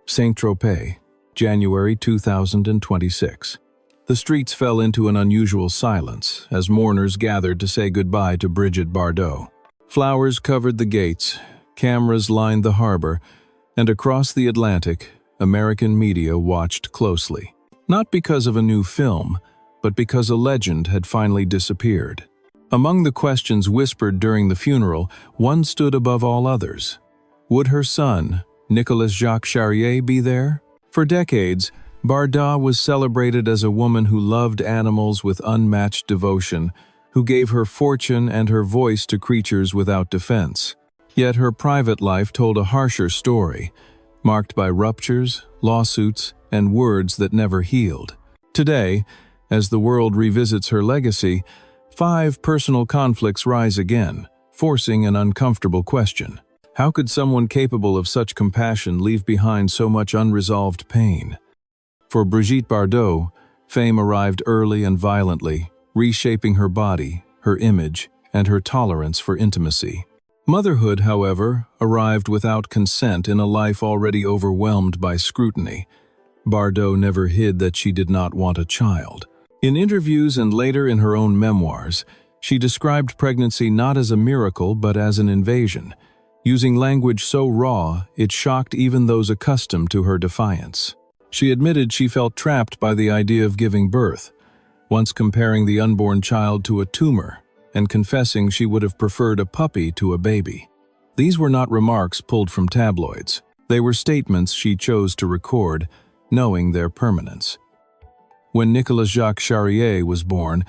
Saint-Tropez, January 2026. The streets fell into an unusual silence as mourners gathered to say goodbye to Brigitte Bardot. Flowers covered the gates, cameras lined the harbor, and across the Atlantic, American media watched closely. Not because of a new film, but because a legend had finally disappeared. Among the questions whispered during the funeral, one stood above all others. Would her son, Nicolas Jacques Charrier, be there? For decades, Bardot was celebrated as a woman who loved animals with unmatched devotion, who gave her fortune and her voice to creatures without defense. Yet her private life told a harsher story, marked by ruptures, lawsuits, and words that never healed. Today, as the world revisits her legacy, 5 personal conflicts rise again, forcing an uncomfortable question. How could someone capable of such compassion leave behind so much unresolved pain? For Brigitte Bardot, fame arrived early and violently, reshaping her body, her image, and her tolerance for intimacy. Motherhood, however, arrived without consent in a life already overwhelmed by scrutiny. Bardot never hid that she did not want a child. In interviews and later in her own memoirs, she described pregnancy not as a miracle but as an invasion, using language so raw it shocked even those accustomed to her defiance. She admitted she felt trapped by the idea of giving birth, once comparing the unborn child to a tumor and confessing she would have preferred a puppy to a baby. These were not remarks pulled from tabloids. They were statements she chose to record, knowing their permanence. When Nicolas Jacques Charrier was born,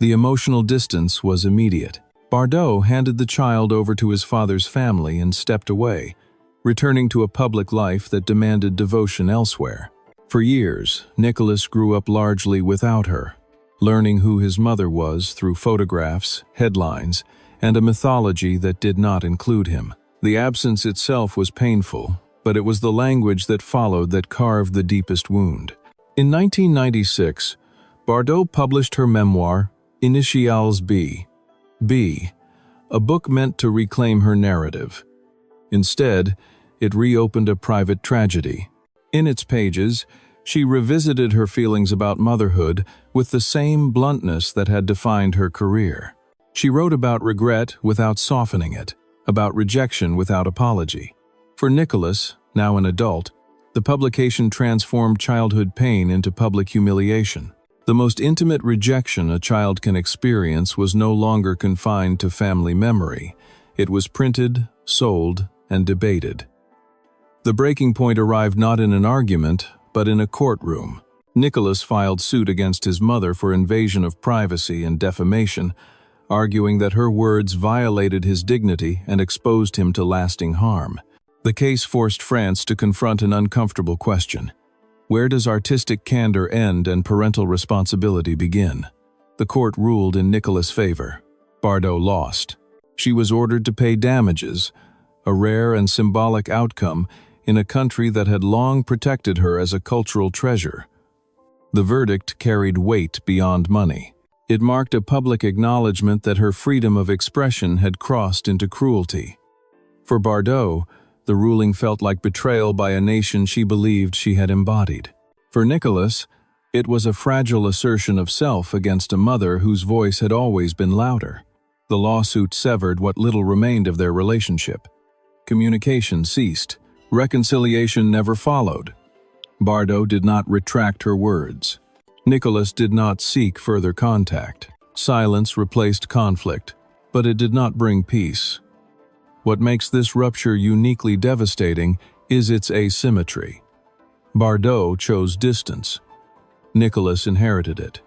the emotional distance was immediate. Bardot handed the child over to his father's family and stepped away, returning to a public life that demanded devotion elsewhere. For years, Nicolas grew up largely without her, learning who his mother was through photographs, headlines, and a mythology that did not include him. The absence itself was painful, but it was the language that followed that carved the deepest wound. In 1996, Bardot published her memoir, Initials B, a book meant to reclaim her narrative. Instead, it reopened a private tragedy. In its pages, she revisited her feelings about motherhood with the same bluntness that had defined her career. She wrote about regret without softening it, about rejection without apology. For Nicolas, now an adult, the publication transformed childhood pain into public humiliation. The most intimate rejection a child can experience was no longer confined to family memory. It was printed, sold, and debated. The breaking point arrived not in an argument, but in a courtroom. Nicolas filed suit against his mother for invasion of privacy and defamation, arguing that her words violated his dignity and exposed him to lasting harm. The case forced France to confront an uncomfortable question. Where does artistic candor end and parental responsibility begin? The court ruled in Nicolas' favor. Bardot lost. She was ordered to pay damages, a rare and symbolic outcome in a country that had long protected her as a cultural treasure. The verdict carried weight beyond money. It marked a public acknowledgement that her freedom of expression had crossed into cruelty. For Bardot, the ruling felt like betrayal by a nation she believed she had embodied. For Nicolas, it was a fragile assertion of self against a mother whose voice had always been louder. The lawsuit severed what little remained of their relationship. Communication ceased. Reconciliation never followed. Bardot did not retract her words. Nicolas did not seek further contact. Silence replaced conflict, but it did not bring peace. What makes this rupture uniquely devastating is its asymmetry. Bardot chose distance. Nicolas inherited it.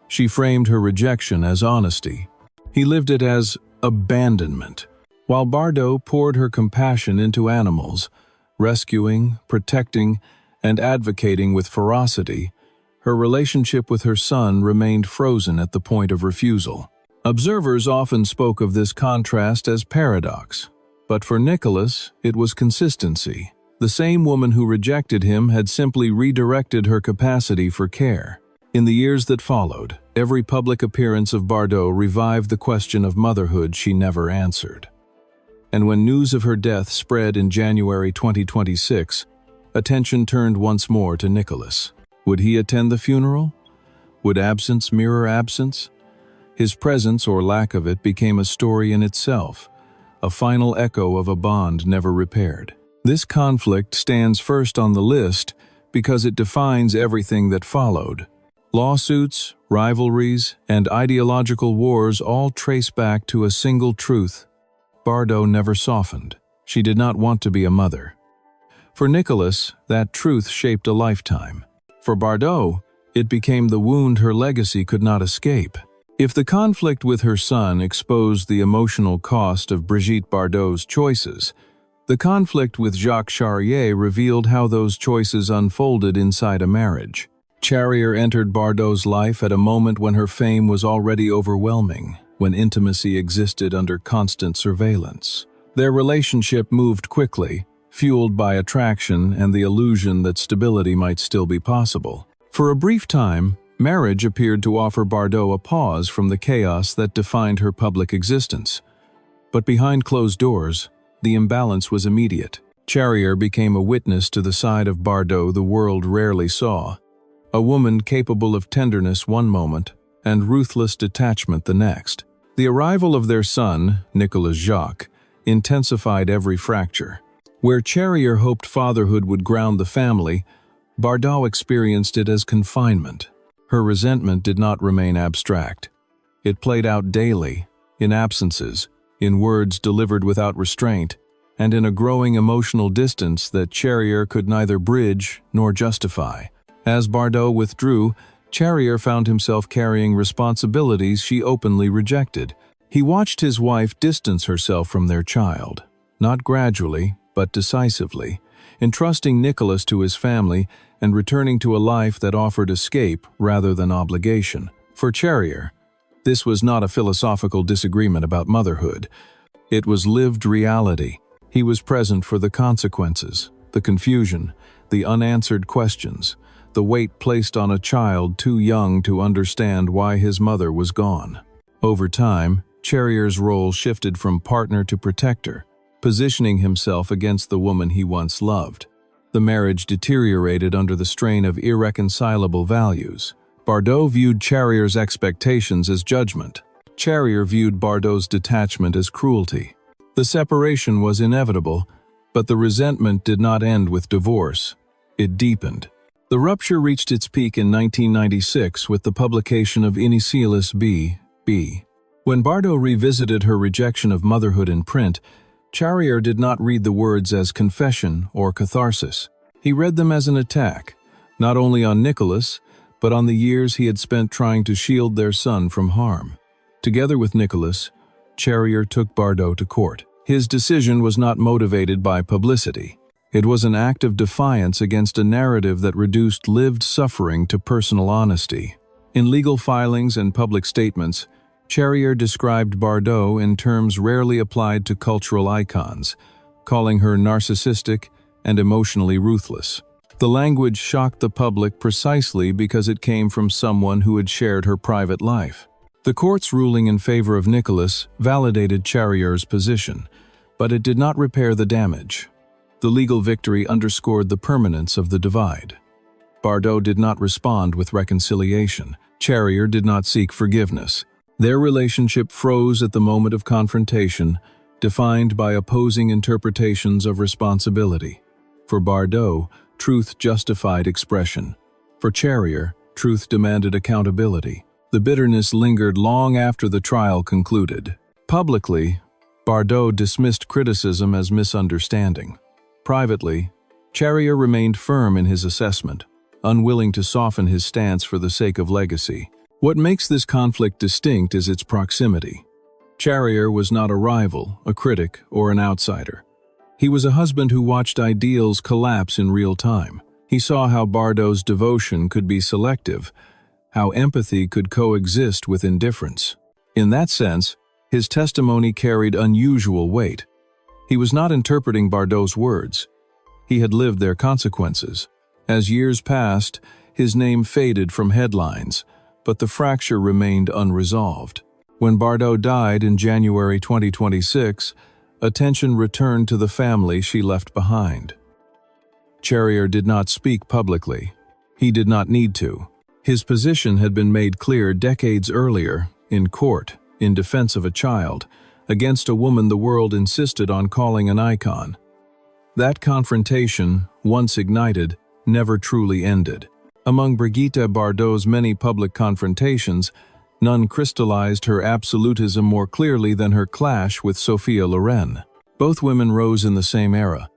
She framed her rejection as honesty. He lived it as abandonment. While Bardot poured her compassion into animals, rescuing, protecting, and advocating with ferocity, her relationship with her son remained frozen at the point of refusal. Observers often spoke of this contrast as paradox. But for Nicolas, it was consistency. The same woman who rejected him had simply redirected her capacity for care. In the years that followed, every public appearance of Bardot revived the question of motherhood she never answered. And when news of her death spread in January 2026, attention turned once more to Nicholas. Would he attend the funeral? Would absence mirror absence? His presence or lack of it became a story in itself, a final echo of a bond never repaired. This conflict stands first on the list because it defines everything that followed. Lawsuits, rivalries, and ideological wars all trace back to a single truth. Bardot never softened. She did not want to be a mother. For Nicholas, that truth shaped a lifetime. For Bardot, it became the wound her legacy could not escape. If the conflict with her son exposed the emotional cost of Brigitte Bardot's choices, the conflict with Jacques Charrier revealed how those choices unfolded inside a marriage. Charrier entered Bardot's life at a moment when her fame was already overwhelming, when intimacy existed under constant surveillance. Their relationship moved quickly, fueled by attraction and the illusion that stability might still be possible. For a brief time, marriage appeared to offer Bardot a pause from the chaos that defined her public existence. But behind closed doors, the imbalance was immediate. Charrier became a witness to the side of Bardot the world rarely saw. A woman capable of tenderness one moment and ruthless detachment the next. The arrival of their son, Nicolas Jacques, intensified every fracture. Where Charrier hoped fatherhood would ground the family, Bardot experienced it as confinement. Her resentment did not remain abstract. It played out daily, in absences, in words delivered without restraint, and in a growing emotional distance that Charrier could neither bridge nor justify. As Bardot withdrew, Charrier found himself carrying responsibilities she openly rejected. He watched his wife distance herself from their child, not gradually, but decisively, entrusting Nicholas to his family and returning to a life that offered escape rather than obligation. For Charrier, this was not a philosophical disagreement about motherhood. It was lived reality. He was present for the consequences, the confusion, the unanswered questions, the weight placed on a child too young to understand why his mother was gone. Over time, Charrier's role shifted from partner to protector, positioning himself against the woman he once loved. The marriage deteriorated under the strain of irreconcilable values. Bardot viewed Charrier's expectations as judgment. Charrier viewed Bardot's detachment as cruelty. The separation was inevitable, but the resentment did not end with divorce. It deepened. The rupture reached its peak in 1996 with the publication of Initialis B. When Bardot revisited her rejection of motherhood in print, Charrier did not read the words as confession or catharsis. He read them as an attack, not only on Nicholas, but on the years he had spent trying to shield their son from harm. Together with Nicholas, Charrier took Bardot to court. His decision was not motivated by publicity. It was an act of defiance against a narrative that reduced lived suffering to personal honesty. In legal filings and public statements, Charrier described Bardot in terms rarely applied to cultural icons, calling her narcissistic and emotionally ruthless. The language shocked the public precisely because it came from someone who had shared her private life. The court's ruling in favor of Nicholas validated Charrier's position, but it did not repair the damage. The legal victory underscored the permanence of the divide. Bardot did not respond with reconciliation. Charrier did not seek forgiveness. Their relationship froze at the moment of confrontation, defined by opposing interpretations of responsibility. For Bardot, truth justified expression. For Charrier, truth demanded accountability. The bitterness lingered long after the trial concluded. Publicly, Bardot dismissed criticism as misunderstanding. Privately, Charrier remained firm in his assessment, unwilling to soften his stance for the sake of legacy. What makes this conflict distinct is its proximity. Charrier was not a rival, a critic, or an outsider. He was a husband who watched ideals collapse in real time. He saw how Bardot's devotion could be selective, how empathy could coexist with indifference. In that sense, his testimony carried unusual weight. He was not interpreting Bardot's words. He had lived their consequences. As years passed, his name faded from headlines, but the fracture remained unresolved. When Bardot died in January 2026, attention returned to the family she left behind. Charrier did not speak publicly. He did not need to. His position had been made clear decades earlier, in court, in defense of a child, against a woman the world insisted on calling an icon. That confrontation, once ignited, never truly ended. Among Brigitte Bardot's many public confrontations, none crystallized her absolutism more clearly than her clash with Sophia Loren. Both women rose in the same era.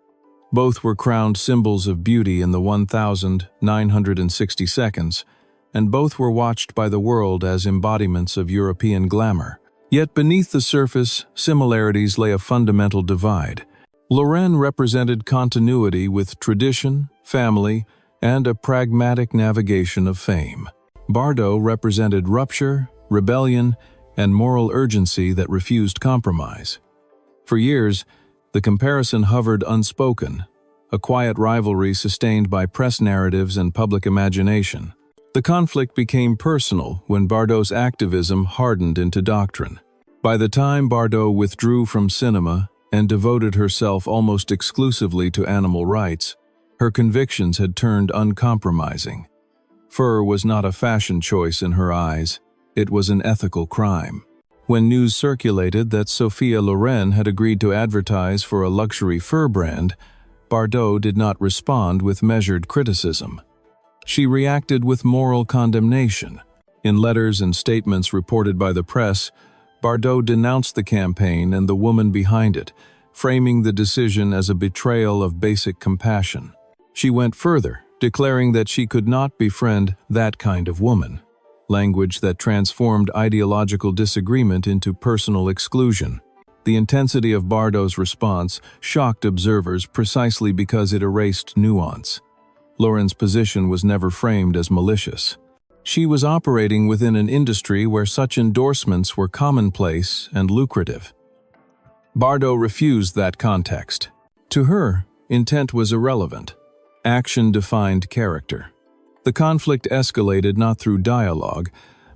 Both were crowned symbols of beauty in the 1,960 seconds, and both were watched by the world as embodiments of European glamour. Yet beneath the surface, similarities lay a fundamental divide. Loren represented continuity with tradition, family, and a pragmatic navigation of fame. Bardot represented rupture, rebellion, and moral urgency that refused compromise. For years, the comparison hovered unspoken, a quiet rivalry sustained by press narratives and public imagination. The conflict became personal when Bardot's activism hardened into doctrine. By the time Bardot withdrew from cinema and devoted herself almost exclusively to animal rights, her convictions had turned uncompromising. Fur was not a fashion choice in her eyes, it was an ethical crime. When news circulated that Sophia Loren had agreed to advertise for a luxury fur brand, Bardot did not respond with measured criticism. She reacted with moral condemnation. In letters and statements reported by the press, Bardot denounced the campaign and the woman behind it, framing the decision as a betrayal of basic compassion. She went further, declaring that she could not befriend that kind of woman, language that transformed ideological disagreement into personal exclusion. The intensity of Bardot's response shocked observers precisely because it erased nuance. Loren's position was never framed as malicious. She was operating within an industry where such endorsements were commonplace and lucrative. Bardot refused that context. To her, intent was irrelevant. Action defined character. The conflict escalated not through dialogue,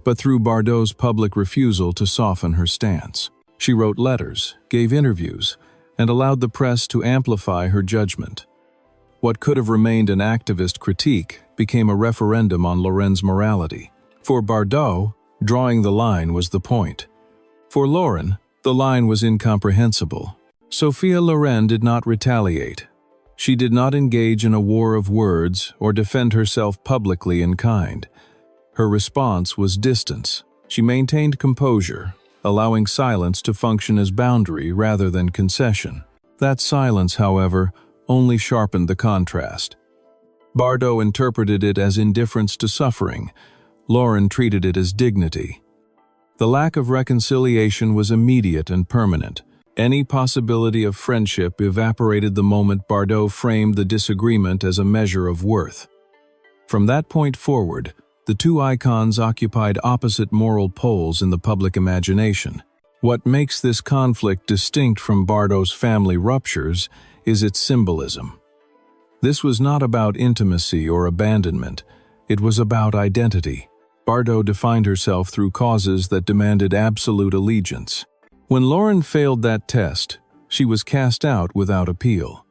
but through Bardot's public refusal to soften her stance. She wrote letters, gave interviews, and allowed the press to amplify her judgment. What could have remained an activist critique became a referendum on Loren's morality. For Bardot, drawing the line was the point. For Loren, the line was incomprehensible. Sophia Loren did not retaliate. She did not engage in a war of words or defend herself publicly in kind. Her response was distance. She maintained composure, allowing silence to function as boundary rather than concession. That silence, however, only sharpened the contrast. Bardot interpreted it as indifference to suffering. Loren treated it as dignity. The lack of reconciliation was immediate and permanent. Any possibility of friendship evaporated the moment Bardot framed the disagreement as a measure of worth. From that point forward, the two icons occupied opposite moral poles in the public imagination. What makes this conflict distinct from Bardot's family ruptures is its symbolism. This was not about intimacy or abandonment, it was about identity. Bardot defined herself through causes that demanded absolute allegiance. When Loren failed that test, she was cast out without appeal.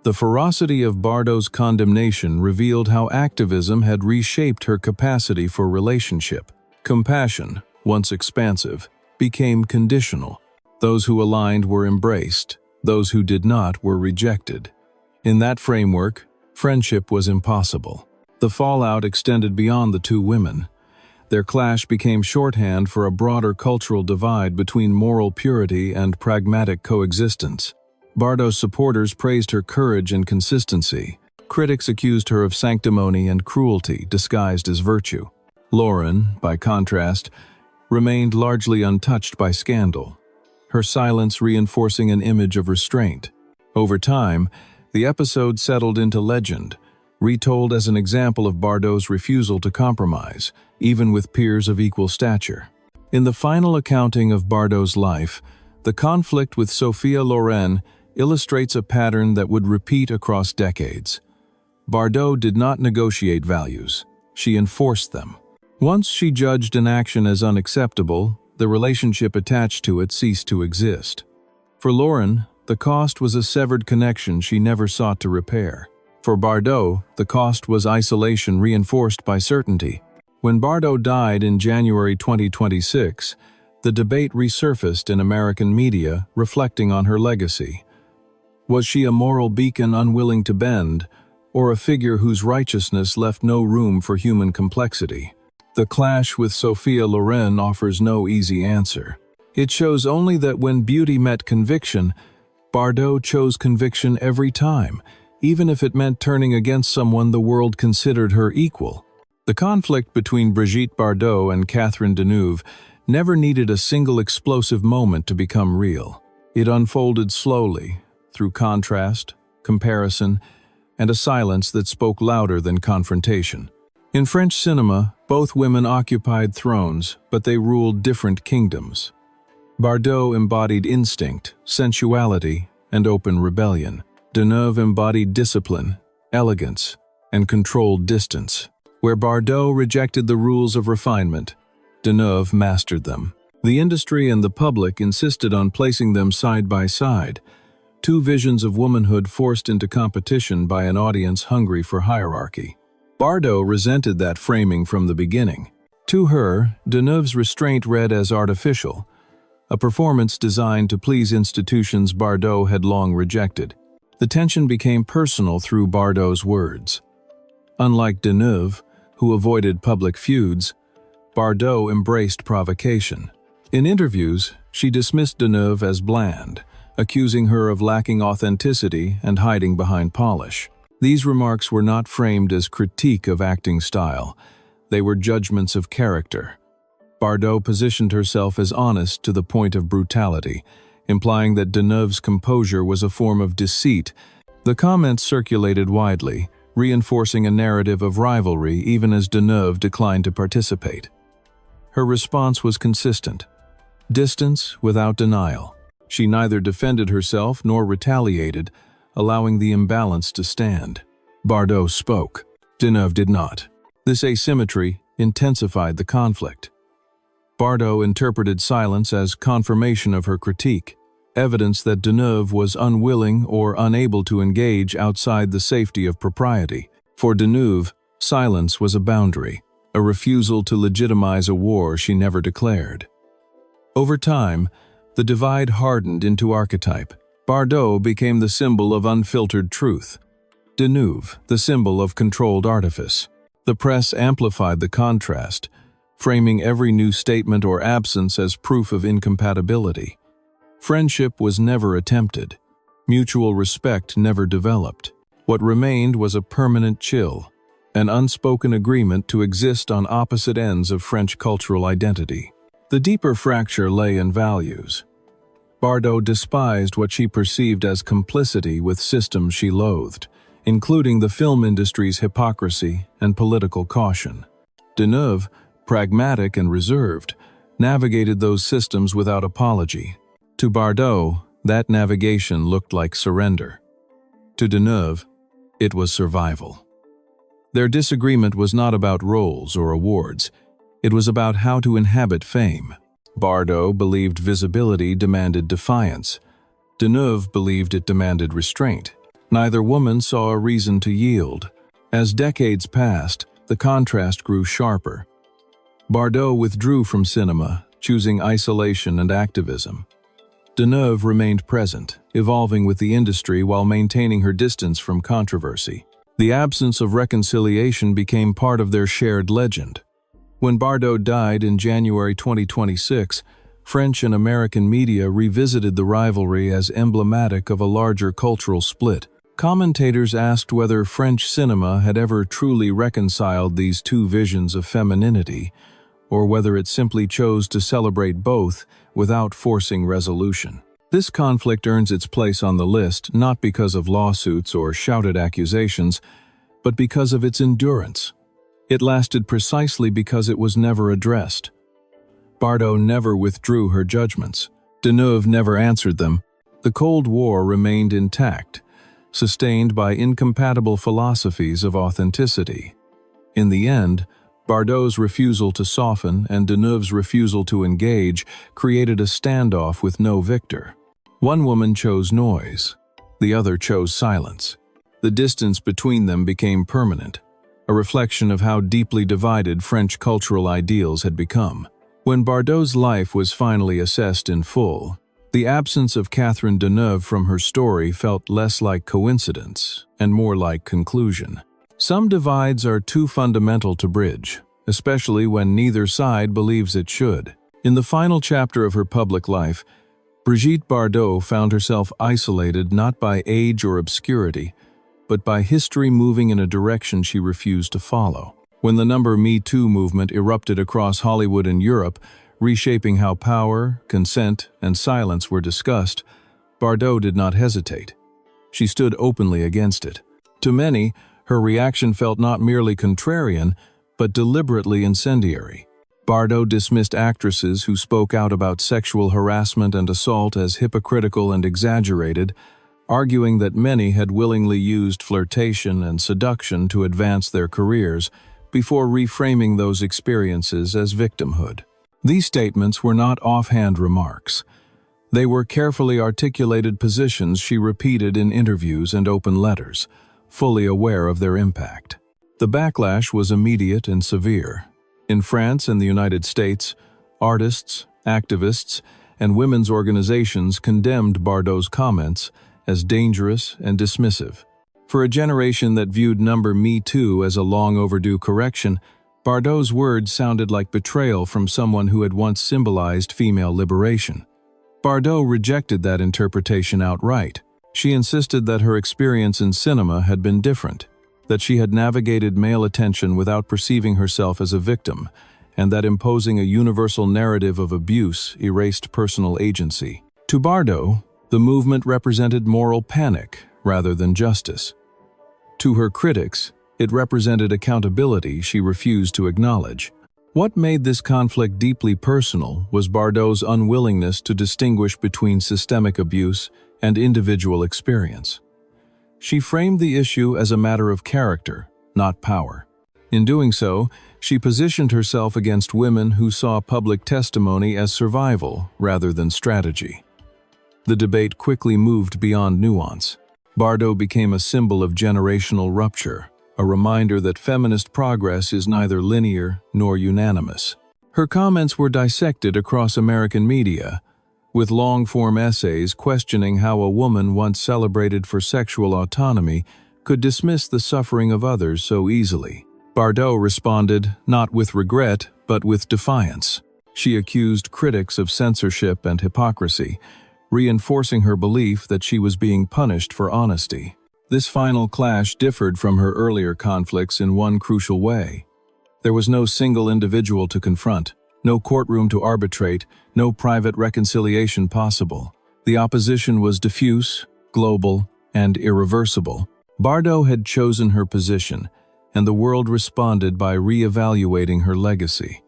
The ferocity of Bardot's condemnation revealed how activism had reshaped her capacity for relationship. Compassion, once expansive, became conditional. Those who aligned were embraced, those who did not were rejected. In that framework, friendship was impossible. The fallout extended beyond the two women. Their clash became shorthand for a broader cultural divide between moral purity and pragmatic coexistence. Bardot's supporters praised her courage and consistency. Critics accused her of sanctimony and cruelty disguised as virtue. Loren, by contrast, remained largely untouched by scandal, her silence reinforcing an image of restraint. Over time, the episode settled into legend, retold as an example of Bardot's refusal to compromise, even with peers of equal stature. In the final accounting of Bardot's life, the conflict with Sophia Loren illustrates a pattern that would repeat across decades. Bardot did not negotiate values, she enforced them. Once she judged an action as unacceptable, the relationship attached to it ceased to exist. For Loren, the cost was a severed connection she never sought to repair. For Bardot, the cost was isolation reinforced by certainty. When Bardot died in January 2026, the debate resurfaced in American media, reflecting on her legacy. Was she a moral beacon unwilling to bend, or a figure whose righteousness left no room for human complexity? The clash with Sophia Loren offers no easy answer. It shows only that when beauty met conviction, Bardot chose conviction every time, even if it meant turning against someone the world considered her equal. The conflict between Brigitte Bardot and Catherine Deneuve never needed a single explosive moment to become real. It unfolded slowly, through contrast, comparison, and a silence that spoke louder than confrontation. In French cinema, both women occupied thrones, but they ruled different kingdoms. Bardot embodied instinct, sensuality, and open rebellion. Deneuve embodied discipline, elegance, and controlled distance. Where Bardot rejected the rules of refinement, Deneuve mastered them. The industry and the public insisted on placing them side by side, two visions of womanhood forced into competition by an audience hungry for hierarchy. Bardot resented that framing from the beginning. To her, Deneuve's restraint read as artificial, a performance designed to please institutions Bardot had long rejected. The tension became personal through Bardot's words. Unlike Deneuve, who avoided public feuds, Bardot embraced provocation. In interviews, she dismissed Deneuve as bland, accusing her of lacking authenticity and hiding behind polish. These remarks were not framed as critique of acting style. They were judgments of character. Bardot positioned herself as honest to the point of brutality, implying that Deneuve's composure was a form of deceit. The comments circulated widely, reinforcing a narrative of rivalry even as Deneuve declined to participate. Her response was consistent. Distance without denial. She neither defended herself nor retaliated, allowing the imbalance to stand. Bardot spoke. Deneuve did not. This asymmetry intensified the conflict. Bardot interpreted silence as confirmation of her critique, evidence that Deneuve was unwilling or unable to engage outside the safety of propriety. For Deneuve, silence was a boundary, a refusal to legitimize a war she never declared. Over time, the divide hardened into archetype. Bardot became the symbol of unfiltered truth. Deneuve, the symbol of controlled artifice. The press amplified the contrast, framing every new statement or absence as proof of incompatibility. Friendship was never attempted. Mutual respect never developed. What remained was a permanent chill, an unspoken agreement to exist on opposite ends of French cultural identity. The deeper fracture lay in values. Bardot despised what she perceived as complicity with systems she loathed, including the film industry's hypocrisy and political caution. Deneuve, pragmatic and reserved, navigated those systems without apology. To Bardot, that navigation looked like surrender. To Deneuve, it was survival. Their disagreement was not about roles or awards. It was about how to inhabit fame. Bardot believed visibility demanded defiance. Deneuve believed it demanded restraint. Neither woman saw a reason to yield. As decades passed, the contrast grew sharper. Bardot withdrew from cinema, choosing isolation and activism. Deneuve remained present, evolving with the industry while maintaining her distance from controversy. The absence of reconciliation became part of their shared legend. When Bardot died in January 2026, French and American media revisited the rivalry as emblematic of a larger cultural split. Commentators asked whether French cinema had ever truly reconciled these two visions of femininity, or whether it simply chose to celebrate both without forcing resolution. This conflict earns its place on the list not because of lawsuits or shouted accusations, but because of its endurance. It lasted precisely because it was never addressed. Bardot never withdrew her judgments. Deneuve never answered them. The Cold War remained intact, sustained by incompatible philosophies of authenticity. In the end, Bardot's refusal to soften and Deneuve's refusal to engage created a standoff with no victor. One woman chose noise, the other chose silence. The distance between them became permanent, a reflection of how deeply divided French cultural ideals had become. When Bardot's life was finally assessed in full, the absence of Catherine Deneuve from her story felt less like coincidence and more like conclusion. Some divides are too fundamental to bridge, especially when neither side believes it should. In the final chapter of her public life, Brigitte Bardot found herself isolated not by age or obscurity, but by history moving in a direction she refused to follow. When the Me Too movement erupted across Hollywood and Europe, reshaping how power, consent, and silence were discussed, Bardot did not hesitate. She stood openly against it. To many, her reaction felt not merely contrarian, but deliberately incendiary. Bardot dismissed actresses who spoke out about sexual harassment and assault as hypocritical and exaggerated, arguing that many had willingly used flirtation and seduction to advance their careers before reframing those experiences as victimhood. These statements were not offhand remarks. They were carefully articulated positions she repeated in interviews and open letters, fully aware of their impact. The backlash was immediate and severe. In France and the United States, artists, activists, and women's organizations condemned Bardot's comments as dangerous and dismissive. For a generation that viewed Me Too as a long overdue correction, Bardot's words sounded like betrayal from someone who had once symbolized female liberation. Bardot rejected that interpretation outright. She insisted that her experience in cinema had been different, that she had navigated male attention without perceiving herself as a victim, and that imposing a universal narrative of abuse erased personal agency. To Bardot, the movement represented moral panic rather than justice. To her critics, it represented accountability she refused to acknowledge. What made this conflict deeply personal was Bardot's unwillingness to distinguish between systemic abuse and individual experience. She framed the issue as a matter of character, not power. In doing so, she positioned herself against women who saw public testimony as survival rather than strategy. The debate quickly moved beyond nuance. Bardot became a symbol of generational rupture, a reminder that feminist progress is neither linear nor unanimous. Her comments were dissected across American media, with long-form essays questioning how a woman once celebrated for sexual autonomy could dismiss the suffering of others so easily. Bardot responded not with regret, but with defiance. She accused critics of censorship and hypocrisy, reinforcing her belief that she was being punished for honesty. This final clash differed from her earlier conflicts in one crucial way. There was no single individual to confront, no courtroom to arbitrate, no private reconciliation possible. The opposition was diffuse, global, and irreversible. Bardot had chosen her position, and the world responded by re-evaluating her legacy.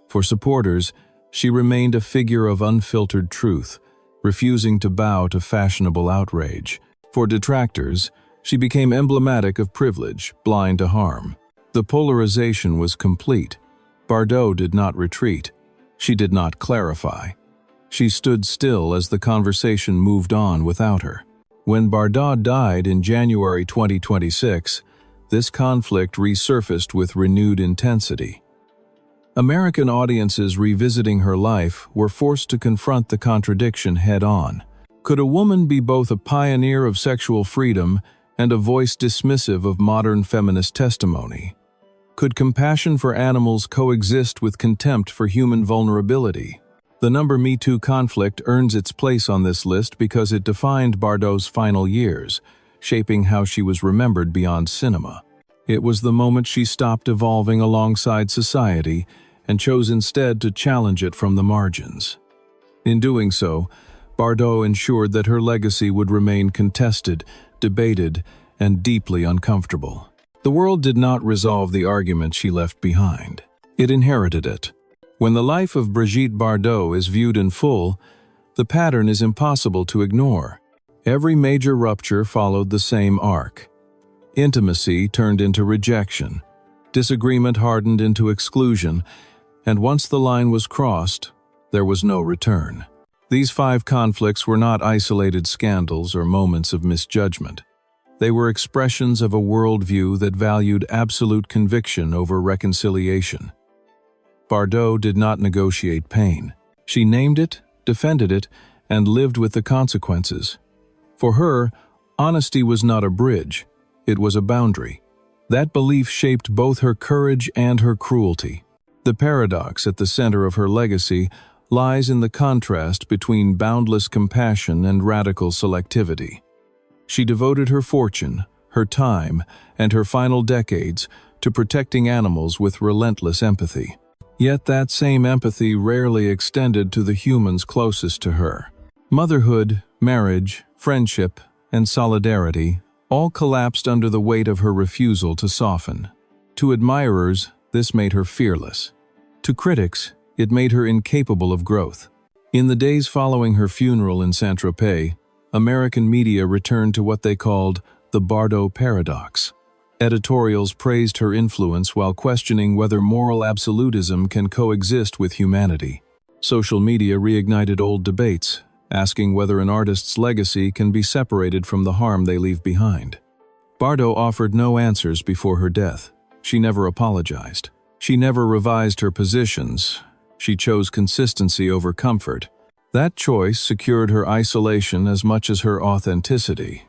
For supporters, she remained a figure of unfiltered truth, refusing to bow to fashionable outrage. For detractors, she became emblematic of privilege, blind to harm. The polarization was complete. Bardot did not retreat. She did not clarify. She stood still as the conversation moved on without her. When Bardot died in January 2026, this conflict resurfaced with renewed intensity. American audiences revisiting her life were forced to confront the contradiction head-on. Could a woman be both a pioneer of sexual freedom and a voice dismissive of modern feminist testimony? Could compassion for animals coexist with contempt for human vulnerability? The Me Too conflict earns its place on this list because it defined Bardot's final years, shaping how she was remembered beyond cinema. It was the moment she stopped evolving alongside society and chose instead to challenge it from the margins. In doing so, Bardot ensured that her legacy would remain contested, debated, and deeply uncomfortable. The world did not resolve the argument she left behind. It inherited it. When the life of Brigitte Bardot is viewed in full, the pattern is impossible to ignore. Every major rupture followed the same arc. Intimacy turned into rejection, disagreement hardened into exclusion, and once the line was crossed, there was no return. These 5 conflicts were not isolated scandals or moments of misjudgment. They were expressions of a worldview that valued absolute conviction over reconciliation. Bardot did not negotiate pain. She named it, defended it, and lived with the consequences. For her, honesty was not a bridge, it was a boundary. That belief shaped both her courage and her cruelty. The paradox at the center of her legacy lies in the contrast between boundless compassion and radical selectivity. She devoted her fortune, her time, and her final decades to protecting animals with relentless empathy. Yet that same empathy rarely extended to the humans closest to her. Motherhood, marriage, friendship, and solidarity all collapsed under the weight of her refusal to soften. To admirers, this made her fearless. To critics, it made her incapable of growth. In the days following her funeral in Saint-Tropez, American media returned to what they called the Bardot paradox. Editorials praised her influence while questioning whether moral absolutism can coexist with humanity. Social media reignited old debates, asking whether an artist's legacy can be separated from the harm they leave behind. Bardot offered no answers before her death. She never apologized. She never revised her positions. She chose consistency over comfort. That choice secured her isolation as much as her authenticity.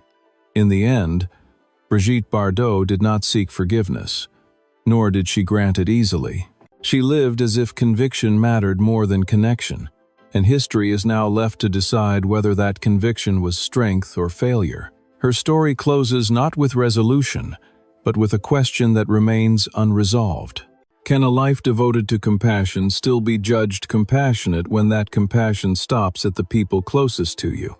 In the end, Brigitte Bardot did not seek forgiveness, nor did she grant it easily. She lived as if conviction mattered more than connection, and history is now left to decide whether that conviction was strength or failure. Her story closes not with resolution, but with a question that remains unresolved. Can a life devoted to compassion still be judged compassionate when that compassion stops at the people closest to you?